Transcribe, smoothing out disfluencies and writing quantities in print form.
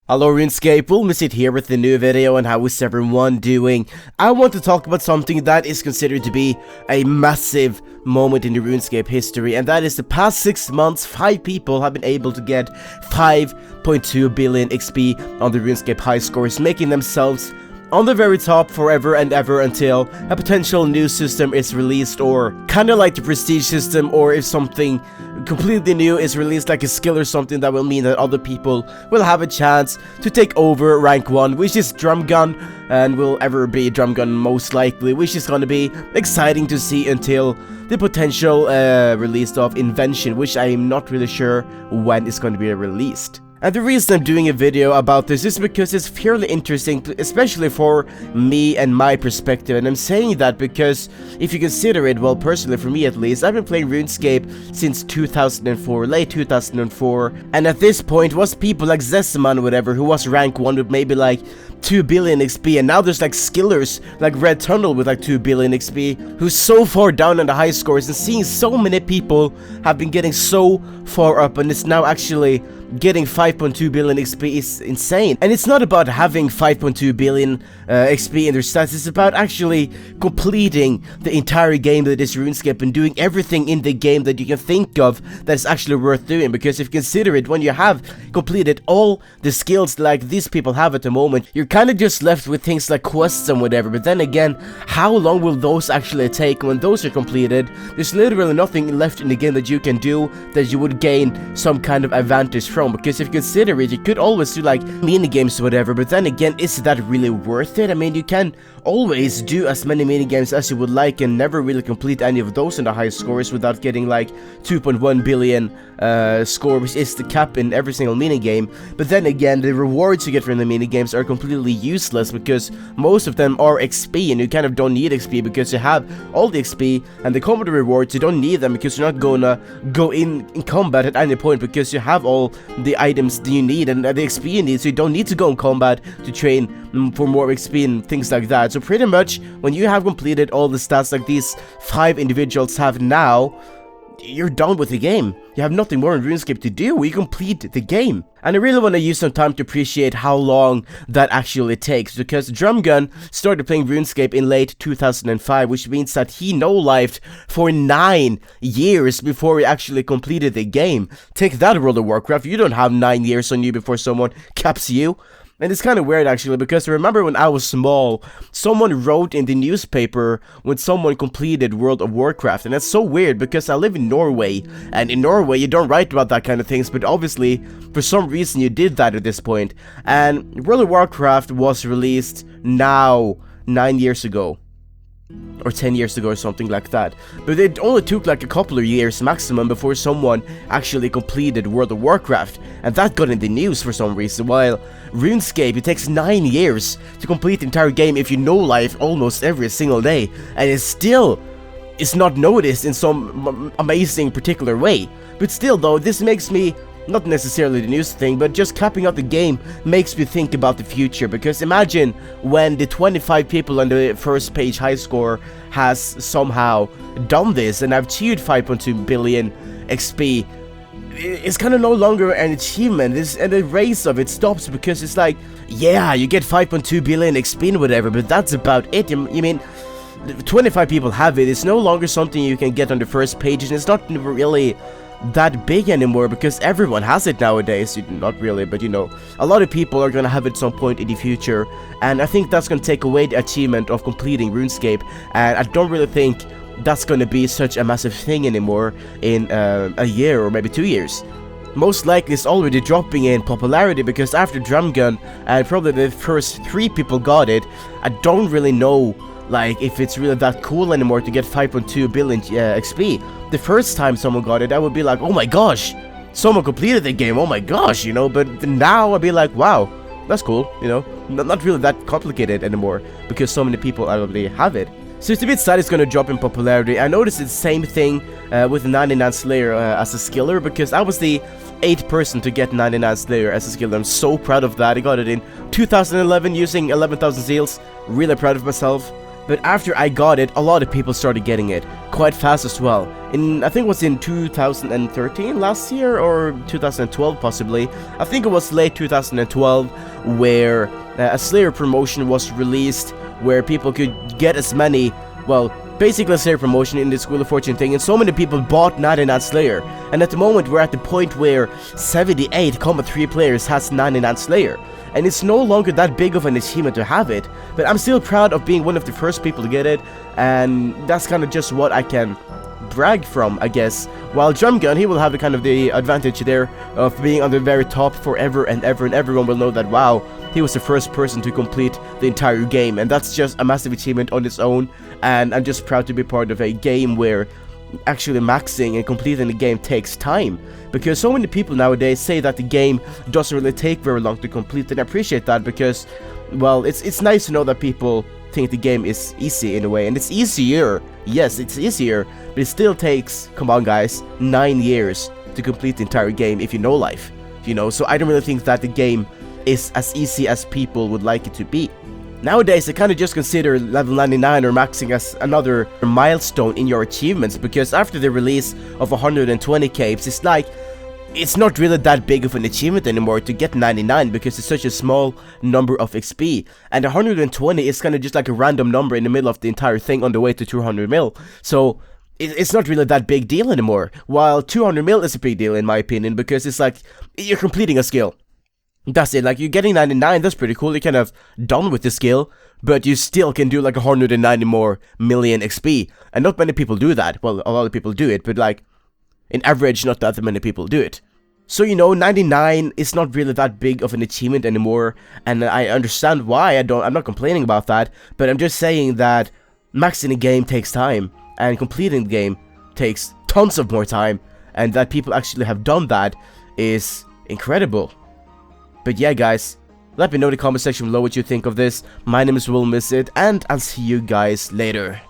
Hello Runescape, we'll miss it here with the new video and how is everyone doing. I want to talk about something that is considered to be a massive moment in the Runescape history, and that is the past 6 months 5 people have been able to get 5.2 billion XP on the Runescape high scores, making themselves on the very top forever and ever until a potential new system is released, or kinda like the prestige system, or if something completely new is released like a skill or something that will mean that other people will have a chance to take over rank 1, which is Drumgun, and will ever be Drumgun most likely, which is gonna be exciting to see until the potential release of Invention, which I am not really sure when it's going to be released. And the reason I'm doing a video about this is because it's fairly interesting, especially for me and my perspective. And I'm saying that because if you consider it, well, personally for me at least, I've been playing RuneScape since 2004, late 2004. And at this point was people like Zeseman or whatever, who was rank 1 with maybe like 2 billion XP, and now there's like skillers like Red Tunnel with like 2 billion XP, who's so far down on the high scores, and seeing so many people have been getting so far up, and it's now actually getting 5.2 billion XP is insane. And it's not about having 5.2 billion XP in their stats, it's about actually completing the entire game that is RuneScape and doing everything in the game that you can think of that is actually worth doing. Because if you consider it, when you have completed all the skills like these people have at the moment, you're kind of just left with things like quests and whatever. But then again, how long will those actually take? When those are completed, there's literally nothing left in the game that you can do that you would gain some kind of advantage from. Because if you consider it, you could always do like mini games or whatever, but then again, is that really worth it? I mean, you can always do as many mini games as you would like and never really complete any of those in the high scores without getting like 2.1 billion score, which is the cap in every single mini game. But then again, the rewards you get from the mini games are completely useless because most of them are XP, and you kind of don't need XP because you have all the XP, and the combat rewards, you don't need them because you're not gonna go in combat at any point because you have all the items that you need and the XP you need, so you don't need to go in combat to train for more XP and things like that. So pretty much, when you have completed all the stats like these 5 individuals have now, you're done with the game. You have nothing more in RuneScape to do. You complete the game. And I really want to use some time to appreciate how long that actually takes, because Drumgun started playing RuneScape in late 2005, which means that he no-lifed for 9 years before he actually completed the game. Take that, World of Warcraft. You don't have 9 years on you before someone caps you. And it's kind of weird actually, because I remember when I was small, someone wrote in the newspaper when someone completed World of Warcraft, and that's so weird because I live in Norway, and in Norway you don't write about that kind of things, but obviously for some reason you did that at this point. And World of Warcraft was released now 9 years ago. Or 10 years ago or something like that. But it only took like a couple of years maximum before someone actually completed World of Warcraft, and that got in the news for some reason, while RuneScape, it takes 9 years to complete the entire game if you know life almost every single day, and it's not noticed in some amazing particular way. But still though, this makes me, not necessarily the news thing, but just capping out the game makes me think about the future. Because imagine when the 25 people on the first page high score has somehow done this and have achieved 5.2 billion XP. It's kind of no longer an achievement, and the race of it stops, because it's like, yeah, you get 5.2 billion XP and whatever, but that's about it. You mean 25 people have it. It's no longer something you can get on the first page, and it's not really that big anymore because everyone has it nowadays. Not really, but you know, a lot of people are gonna have it at some point in the future, and I think that's gonna take away the achievement of completing RuneScape, and I don't really think that's gonna be such a massive thing anymore in a year or maybe 2 years. Most likely it's already dropping in popularity, because after Drumgun and probably the first 3 people got it, I don't really know like if it's really that cool anymore to get 5.2 billion XP. The first time someone got it, I would be like, oh my gosh, someone completed the game, oh my gosh, you know. But now I'd be like, wow, that's cool, you know, not really that complicated anymore because so many people already have it. So it's a bit sad it's gonna drop in popularity. I noticed the same thing with 99 Slayer as a skiller, because I was the 8th person to get 99 Slayer as a skiller. I'm so proud of that. I got it in 2011 using 11,000 seals. Really proud of myself. But after I got it, a lot of people started getting it quite fast as well. I think it was in 2013 last year, or 2012 possibly. I think it was late 2012 where a Slayer promotion was released where people could get as many, well, basically a Slayer promotion in this Wheel of Fortune thing, and so many people bought 99 Slayer. And at the moment we're at the point where 78 Combat 3 players has 99 Slayer. And it's no longer that big of an achievement to have it, but I'm still proud of being one of the first people to get it, and that's kind of just what I can brag from, I guess. While Drumgun, he will have the kind of the advantage there of being on the very top forever and ever, and everyone will know that, wow, he was the first person to complete the entire game, and that's just a massive achievement on its own, and I'm just proud to be part of a game where actually maxing and completing the game takes time, because so many people nowadays say that the game doesn't really take very long to complete, and I appreciate that because, well, it's nice to know that people think the game is easy in a way, and it's easier, yes, it's easier, but it still takes, come on guys, 9 years to complete the entire game if you know life, you know, so I don't really think that the game is as easy as people would like it to be. Nowadays, I kind of just consider level 99 or maxing as another milestone in your achievements, because after the release of 120 capes, it's like, it's not really that big of an achievement anymore to get 99 because it's such a small number of XP, and 120 is kind of just like a random number in the middle of the entire thing on the way to 200 mil, so it's not really that big deal anymore, while 200 mil is a big deal in my opinion, because it's like, you're completing a skill. That's it, like, you're getting 99, that's pretty cool, you're kind of done with the skill, but you still can do like 190 more million XP, and not many people do that. Well, a lot of people do it, but like, in average, not that many people do it. So, you know, 99 is not really that big of an achievement anymore, and I understand why, I'm not complaining about that, but I'm just saying that maxing a game takes time, and completing the game takes tons of more time, and that people actually have done that is incredible. But yeah guys, let me know in the comment section below what you think of this. My name is Will Miss It, and I'll see you guys later.